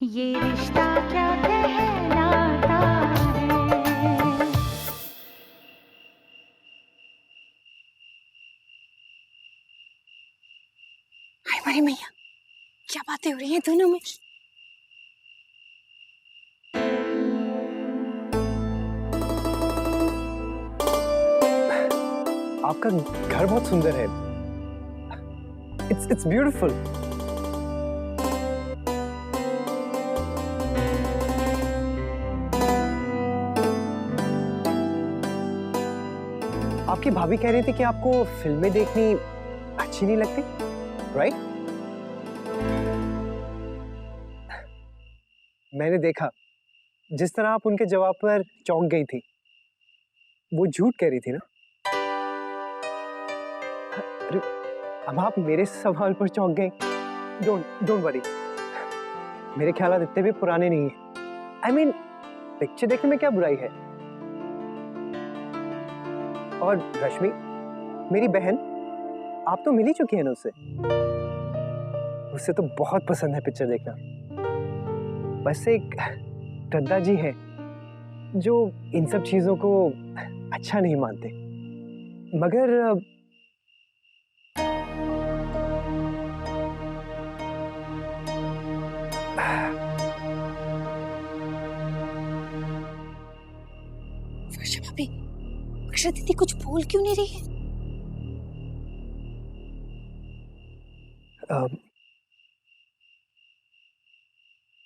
ये रिश्ता क्या कहलाता है। हाय मेरी मैया, क्या बातें हो रही हैं दोनों में। आपका घर बहुत सुंदर है। It's beautiful. आपकी भाभी कह रही थी कि आपको फिल्में देखनी अच्छी नहीं लगती, राइट? मैंने देखा जिस तरह आप उनके जवाब पर चौंक गई थी। वो झूठ कह रही थी ना? अरे, अब आप मेरे सवाल पर चौंक गए। डोंट वरी, मेरे ख्याल इतने भी पुराने नहीं है। आई मीन, पिक्चर देखने में क्या बुराई है। और रश्मि, मेरी बहन, आप तो मिल ही चुकी है ना उससे। उससे तो बहुत पसंद है पिक्चर देखना। बस एक दद्दा जी है जो इन सब चीजों को अच्छा नहीं मानते। मगर वर्षा भाभी, अक्षरा दीदी कुछ बोल क्यों नहीं रही है?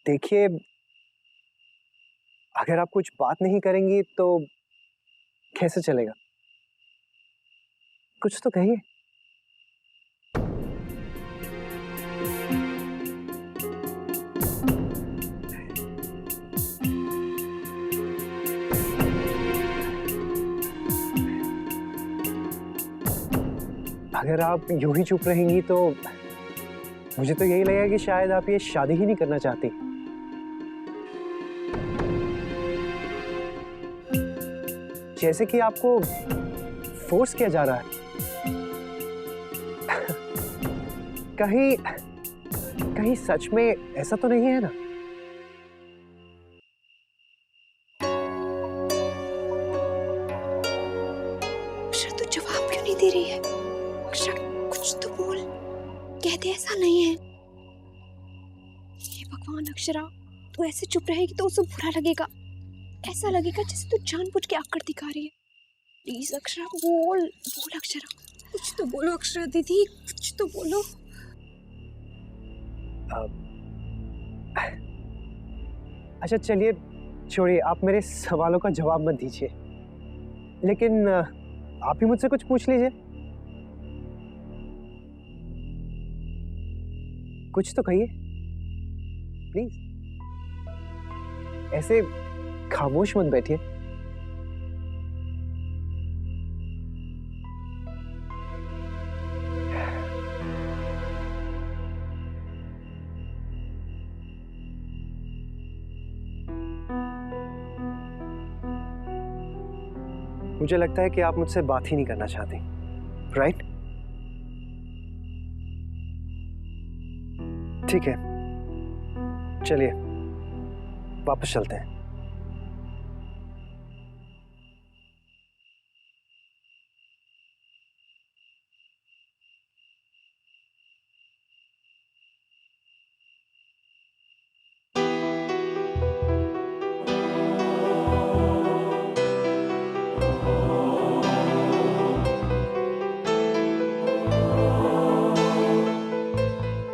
देखिए, अगर आप कुछ बात नहीं करेंगी तो कैसे चलेगा? कुछ तो कहिए। अगर आप यूं ही चुप रहेंगी तो मुझे तो यही लगेगा कि शायद आप ये शादी ही नहीं करना चाहती। जैसे कि आपको फोर्स किया जा रहा है। कहीं कहीं सच में ऐसा तो नहीं है ना? अक्षरा तो जवाब क्यों नहीं दे रही है? अक्षरा कुछ तो बोल, कह दे ऐसा नहीं है। हे भगवान अक्षरा, तू ऐसे चुप रहेगी तो उसे बुरा लगेगा। ऐसा लगेगा जैसे तू जानबूझ के आकड़ दिखा रही है। प्लीज अक्षरा बोल बोल अक्षरा, कुछ तो बोलो अक्षरा दीदी, कुछ तो बोलो। अच्छा चलिए, छोड़िए, आप मेरे सवालों का जवाब मत दीजिए। लेकिन आप ही मुझसे कुछ पूछ लीजिए। कुछ तो कहिए प्लीज। ऐसे खामोश मत बैठिए। मुझे लगता है कि आप मुझसे बात ही नहीं करना चाहती, राइट? ठीक है, चलिए वापस चलते हैं।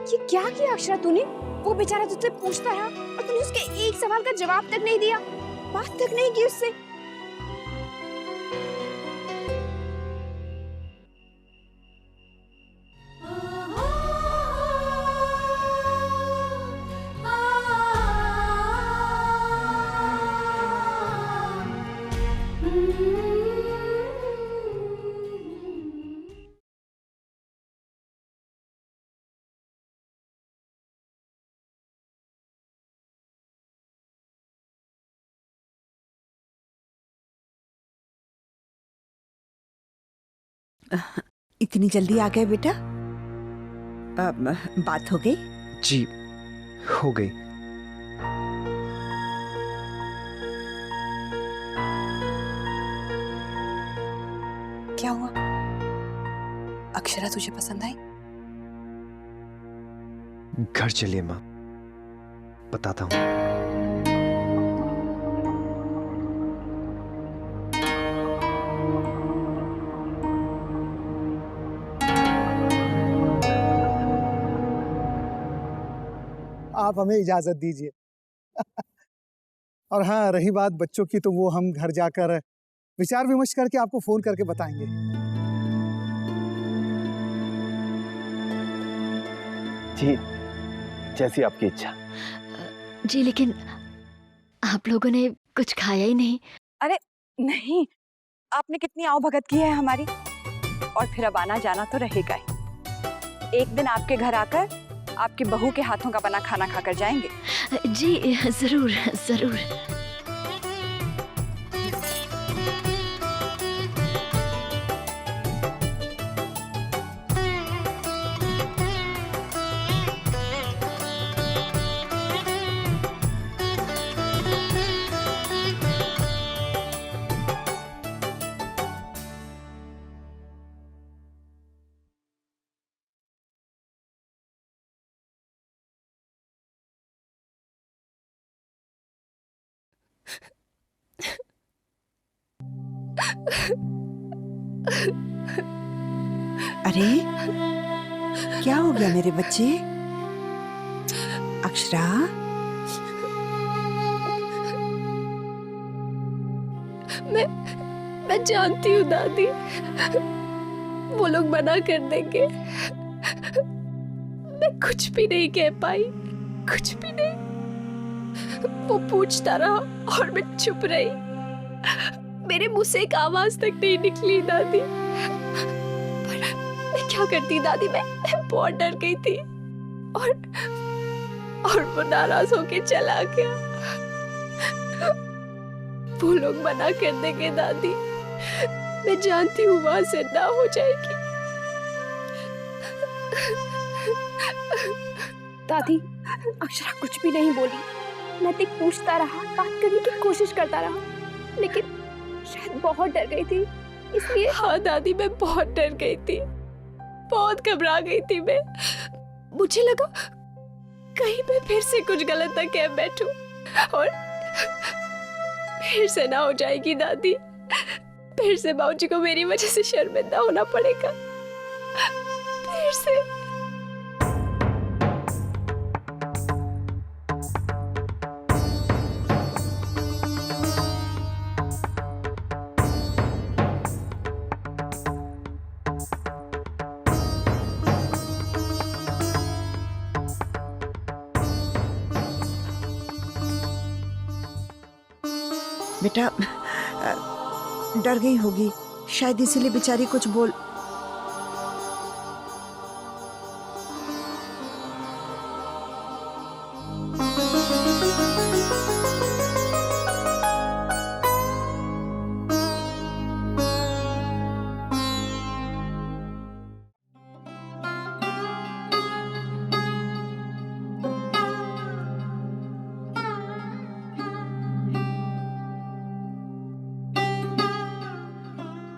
ये क्या किया अक्षरा तूने? वो बेचारा तुझसे पूछता रहा और तूने उसके एक सवाल का जवाब तक नहीं दिया, बात तक नहीं की उससे। इतनी जल्दी आ गए बेटा? बात हो गई? जी, हो गई। क्या हुआ? अक्षरा तुझे पसंद आई? घर चलिए माँ, बताता हूँ। आप हमें इजाजत दीजिए। और हाँ, रही बात बच्चों की, तो वो हम घर जाकर विचार विमर्श करके आपको फोन करके बताएंगे। जी, जैसी आपकी इच्छा। जी लेकिन आप लोगों ने कुछ खाया ही नहीं। अरे नहीं, आपने कितनी आवभगत की है हमारी, और फिर अब आना जाना तो रहेगा ही। एक दिन आपके घर आकर आपकी बहू के हाथों का बना खाना खाकर जाएंगे। जी जरूर जरूर। अरे क्या हो गया मेरे बच्चे? अक्षरा, मैं जानती हूँ दादी, वो लोग मना कर देंगे। मैं कुछ भी नहीं कह पाई, कुछ भी नहीं। वो पूछता रहा और मैं चुप रही। मेरे मुंह से एक आवाज तक नहीं निकली दादी। पर मैं क्या करती दादी, मैं बहुत डर गई थी, और वो नाराज होके चला गया। वो लोग मना कर देंगे दादी, मैं जानती हूँ वहां से ना हो जाएगी। दादी, अक्षरा कुछ भी नहीं बोली। नैतिक पूछता रहा, बात करने की कोशिश करता रहा, लेकिन शायद बहुत डर गई थी, इसलिए। हाँ दादी, मैं बहुत डर गई थी, बहुत घबरा गई थी मैं। मुझे लगा कहीं मैं फिर से कुछ गलत ना कह बैठूं, और फिर से ना हो जाएगी दादी, फिर से बाबूजी को मेरी वजह से शर्मिंदा होना पड़ेगा, फिर से। बेटा डर गई होगी, शायद इसीलिए बेचारी कुछ बोल।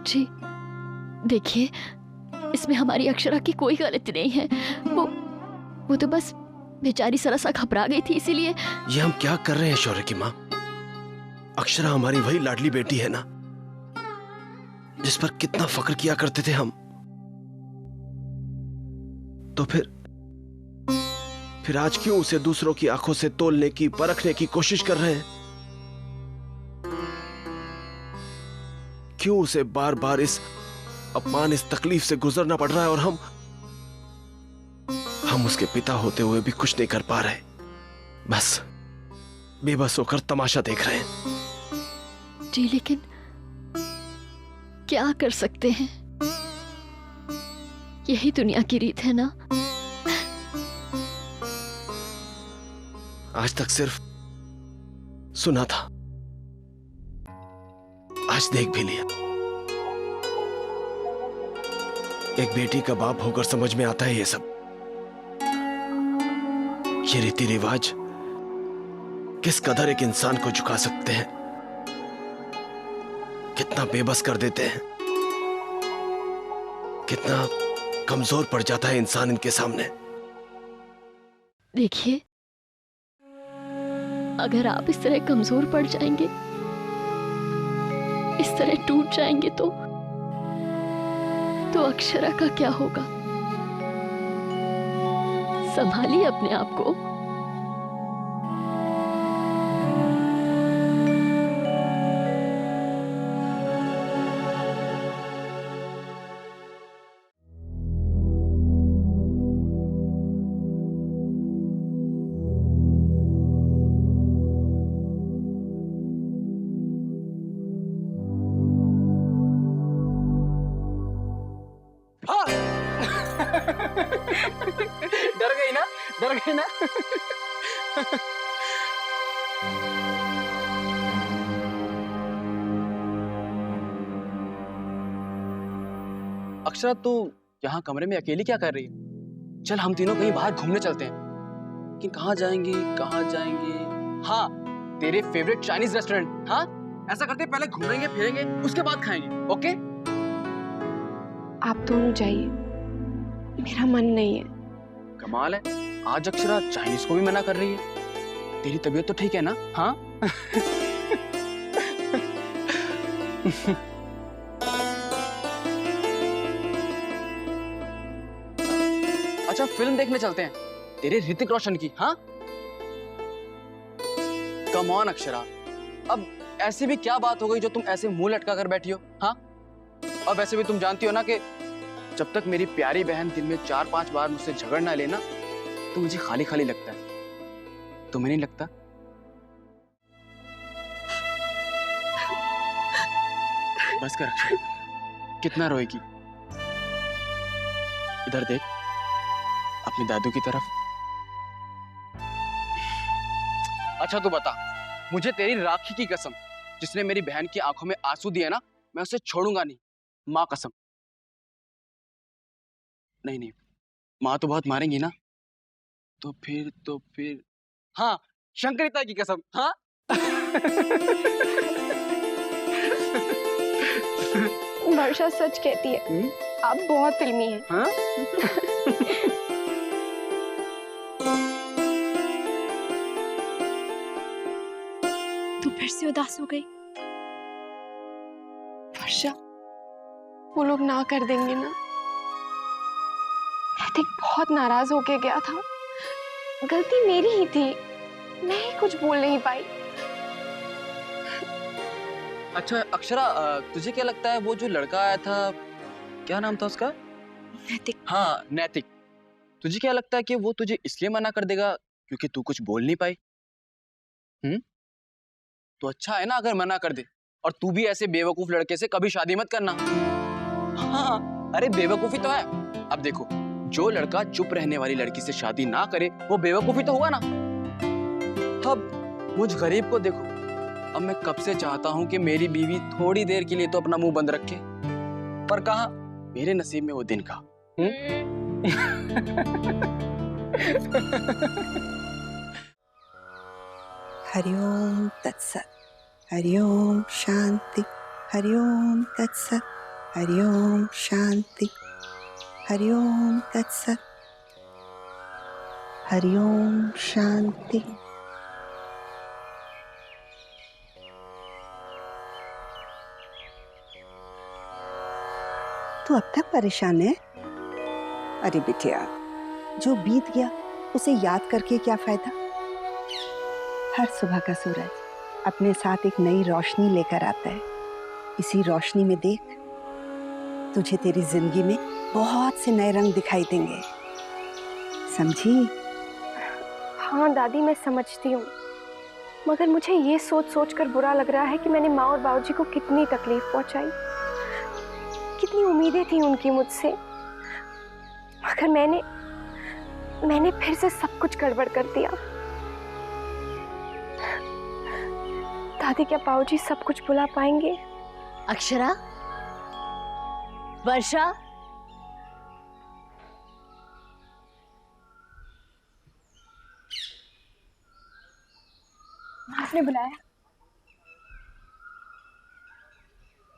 जी देखिए, इसमें हमारी अक्षरा की कोई गलती नहीं है। वो तो बस बेचारी जरा सा घबरा गई थी, इसीलिए। ये हम क्या कर रहे हैं शौर्य की माँ? अक्षरा हमारी वही लाडली बेटी है ना, जिस पर कितना फक्र किया करते थे हम। तो फिर आज क्यों उसे दूसरों की आंखों से तोलने की, परखने की कोशिश कर रहे हैं? क्यों उसे बार बार इस अपमान, इस तकलीफ से गुजरना पड़ रहा है, और हम उसके पिता होते हुए भी कुछ नहीं कर पा रहे, बस बेबस होकर तमाशा देख रहे हैं। जी लेकिन क्या कर सकते हैं, यही दुनिया की रीत है ना। आज तक सिर्फ सुना था, आज देख भी लिया। एक बेटी का बाप होकर समझ में आता है ये सब। ये रीति रिवाज किस कदर एक इंसान को झुका सकते हैं, कितना बेबस कर देते हैं। कितना कमजोर पड़ जाता है इंसान इनके सामने। देखिए, अगर आप इस तरह कमजोर पड़ जाएंगे, इस तरह टूट जाएंगे तो अक्षरा का क्या होगा? संभालिए अपने आप को। डर गई ना, डर गई ना। अक्षरा, तू यहाँ कमरे में अकेली क्या कर रही है? चल हम तीनों कहीं बाहर घूमने चलते हैं। लेकिन कहाँ जाएंगे, कहाँ जाएंगे? हाँ, तेरे फेवरेट चाइनीज रेस्टोरेंट। हाँ, ऐसा करते हैं, पहले घूमेंगे फिरेंगे, उसके बाद खाएंगे। ओके? आप दोनों जाइए, मेरा मन नहीं है। कमाल है, आज अक्षरा चाइनीज को भी मना कर रही है। तेरी तबीयत तो ठीक है ना? हाँ। अच्छा, फिल्म देखने चलते हैं, तेरे ऋतिक रोशन की। हाँ, कम ऑन अक्षरा, अब ऐसी भी क्या बात हो गई जो तुम ऐसे मुंह लटका कर बैठी हो? हाँ, अब वैसे भी तुम जानती हो ना कि जब तक मेरी प्यारी बहन दिन में 4-5 बार मुझसे झगड़ ना लेना, तो मुझे खाली खाली लगता है। तुम्हें नहीं लगता? बस कर अक्षरा, कितना रोएगी? इधर देख, अपने दादू की तरफ। अच्छा तू बता, मुझे तेरी राखी की कसम, जिसने मेरी बहन की आंखों में आंसू दिए ना, मैं उसे छोड़ूंगा नहीं, माँ कसम। नहीं नहीं, माँ तो बहुत मारेंगी ना। तो फिर हाँ, शंकरिता की कसम। हाँ। वर्षा सच कहती है, आप बहुत फिल्मी हैं। हाँ? तू फिर से उदास हो गई? वर्षा, वो लोग ना कर देंगे ना? ऋतिक बहुत नाराज होके गया था, गलती मेरी ही थी, मैं ही कुछ बोल नहीं पाई। अच्छा अक्षरा, तुझे क्या लगता है वो जो लड़का आया था, क्या नाम था उसका? नैतिक। हाँ, नैतिक। तुझे क्या लगता है कि वो तुझे इसलिए मना कर देगा क्योंकि तू कुछ बोल नहीं पाई? तो अच्छा है ना अगर मना कर दे। और तू भी ऐसे बेवकूफ लड़के से कभी शादी मत करना। हाँ, अरे बेवकूफी तो है। अब देखो, जो लड़का चुप रहने वाली लड़की से शादी ना करे, वो बेवकूफी तो हुआ ना। अब मुझ गरीब को देखो, अब मैं कब से चाहता हूं कि मेरी बीवी थोड़ी देर के लिए तो अपना मुंह बंद रखे, पर कहाँ, मेरे नसीब में वो दिन का। हरिओम तत्सत, हरिओम शांति, हरिओम तत्सत, हरिओम शांति, हरिओम तत्सत, हरिओम शांति। तू अब तक परेशान है? अरे बिटिया, जो बीत गया उसे याद करके क्या फायदा? हर सुबह का सूरज अपने साथ एक नई रोशनी लेकर आता है। इसी रोशनी में देख, तुझे तेरी जिंदगी में बहुत से नए रंग दिखाई देंगे, समझी? हाँ दादी, मैं समझती हूँ, मगर मुझे ये सोच सोच कर बुरा लग रहा है कि मैंने माँ और बाबूजी को कितनी तकलीफ पहुंचाई। कितनी उम्मीदें थी उनकी मुझसे, मगर मैंने फिर से सब कुछ गड़बड़ कर दिया। दादी, क्या बाबूजी सब कुछ भुला पाएंगे? अक्षरा, वर्षा, आपने बुलाया?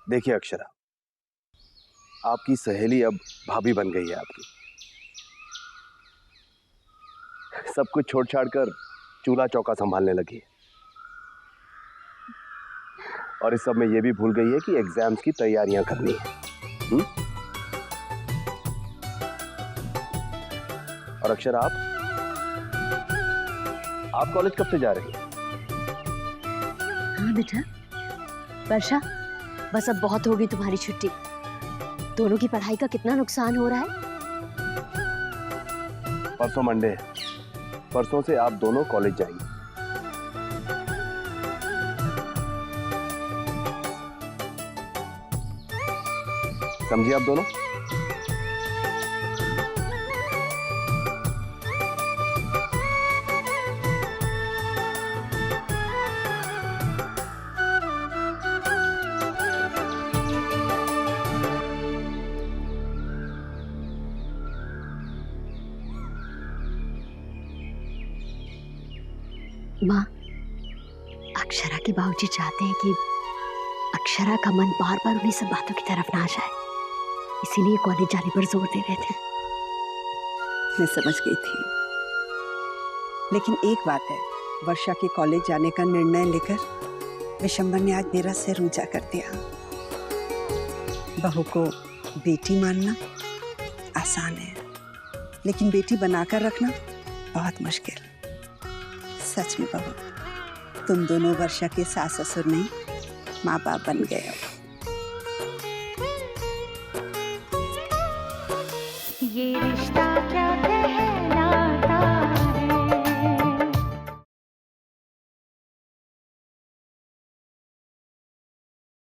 देखिए अक्षरा, आपकी सहेली अब भाभी बन गई है आपकी। सब कुछ छोड़ छाड़ कर चूल्हा चौका संभालने लगी है। और इस सब में ये भी भूल गई है कि एग्जाम्स की तैयारियां करनी है। और अक्षरा, आप कॉलेज कब से जा रही हैं? हाँ बेटा। वर्षा, बस अब बहुत होगी तुम्हारी छुट्टी। दोनों की पढ़ाई का कितना नुकसान हो रहा है। परसों मंडे है, परसों से आप दोनों कॉलेज जाएंगे। समझिए आप दोनों? माँ, अक्षरा के बाबूजी चाहते हैं कि अक्षरा का मन बार बार उन्हीं सब बातों की तरफ ना जाए, इसीलिए कॉलेज जाने पर जोर दे रहे थे। मैं समझ गई थी, लेकिन एक बात है, वर्षा के कॉलेज जाने का निर्णय लेकर विशंबर ने आज मेरा सिर ऊंचा कर दिया। बहू को बेटी मानना आसान है, लेकिन बेटी बनाकर रखना बहुत मुश्किल। सच में बहू, तुम दोनों वर्षा के सास ससुर नहीं, माँ बाप बन गए हो।